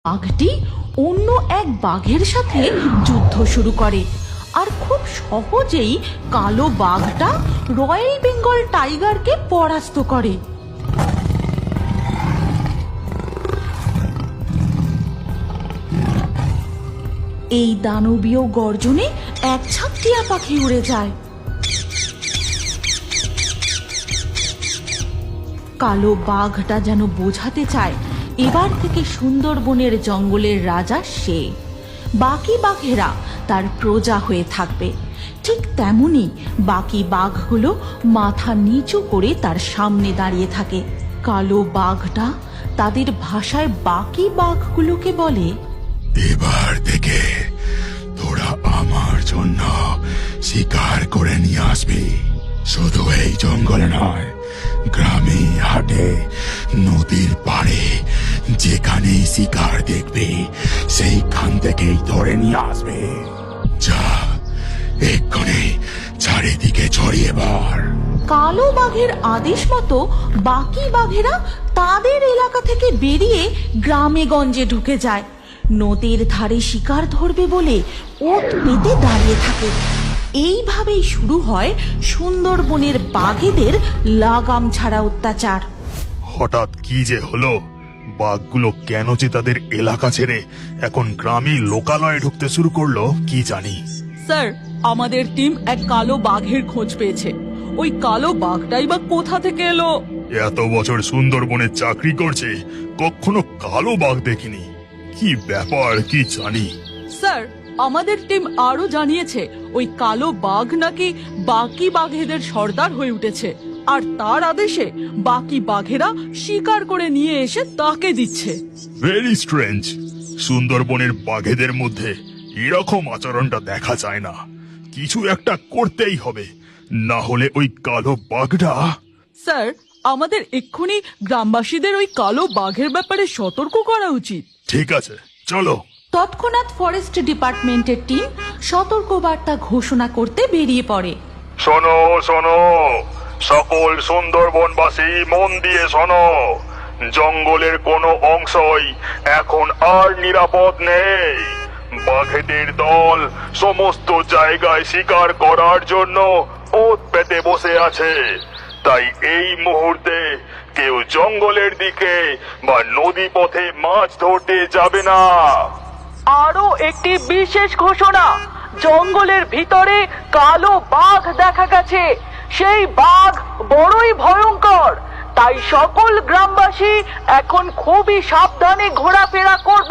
বাঘটি অন্য এক বাঘের সাথে যুদ্ধ শুরু করে আর খুব সহজেই কালো বাঘটা রয়্যাল বেঙ্গল টাইগারকে পরাস্ত করে। এই দানবীয় গর্জনে এক ঝাঁক টিয়া পাখি উড়ে যায়। কালো বাঘটা যেন বোঝাতে চায় এবার থেকে সুন্দরবনের জঙ্গলের রাজা সে, বাকি বাঘেরা তার প্রজা হয়ে থাকবে। ঠিক তেমনি বাকি বাঘগুলো মাথা নিচু করে তার সামনে দাঁড়িয়ে থাকে। কালো বাঘটা তাদের ভাষায় বাকি বাঘগুলোকে বলে, এবার থেকে তোরা আমার জন্য শিকার করে নিয়ে আসবি। শুধু এই জঙ্গলে নয়, গ্রামে, হাটে, নদীর পাড়ে যেখানেই শিকার দেখবি সেইখান থেকেই ধরে নিয়ে আসবে। যা, এক্ষুনি চারিদিকে ছড়িয়ে পড়। কালো বাঘের আদেশ মতো বাকি বাঘেরা তাদের এলাকা থেকে বেরিয়ে গ্রামে গঞ্জে ঢুকে যায়। নদীর ধারে শিকার ধরবে বলে ওত পেতে দাঁড়িয়ে থাকে। এইভাবেই শুরু হয় সুন্দরবনের বাঘেদের লাগাম ছাড়া অত্যাচার। হঠাৎ কি যে হলো? বাঘগুলো কেন যে তাদের এলাকা ছেড়ে এখন গ্রামে লোকালয়ে ঢুকতে শুরু করলো কি জানি। স্যার, আমাদের টিম এক কালো বাঘের খোঁজ পেয়েছে। ওই কালো বাঘটাই বা কোথা থেকে এলো? এত বছর সুন্দরবনে চাকরি করছে, কখনো কালো বাঘ দেখিনি। কি ব্যাপার কি জানি। স্যার, আমাদের টিম আরো জানিয়েছে ওই কালো বাঘ নাকি বাকি বাঘেদের সর্দার হয়ে উঠেছে, আর তার আদেশে বাকি বাঘেরা শিকার করে নিয়ে এসে তাকে দিচ্ছে। Very strange. সুন্দরবনের বাঘেদের মধ্যে এরকম আচরণটা দেখা যায় না। কিছু একটা করতেই হবে, না হলে ওই কালো বাঘটা। স্যার, আমাদের এক্ষুনি গ্রামবাসীদের ওই কালো বাঘের ব্যাপারে সতর্ক করা উচিত। ঠিক আছে, চলো। তৎক্ষণাৎ ফরেস্ট ডিপার্টমেন্টের টিম সতর্কবার্তা ঘোষণা করতে বেরিয়ে পড়ে। শোনো শোনো, সকল সুন্দরবনবাসী মন দিয়ে শোনো। জঙ্গলের কোনো অংশই এখন আর নিরাপদ নেই। বাঘেদের দল সমস্ত জায়গায় শিকার করার জন্য ওত পেতে বসে আছে। তাই এই মুহূর্তে কেউ জঙ্গলের দিকে বা নদী পথে মাছ ধরতে যাবে না। আরো একটি বিশেষ ঘোষণা, জঙ্গলের ভিতরে কালো বাঘ দেখা গেছে। সেই বাঘ বড়ই ভয়ঙ্কর, তাই সকল গ্রামবাসী এখন খুবই সাবধানে ঘোরাফেরা করবে।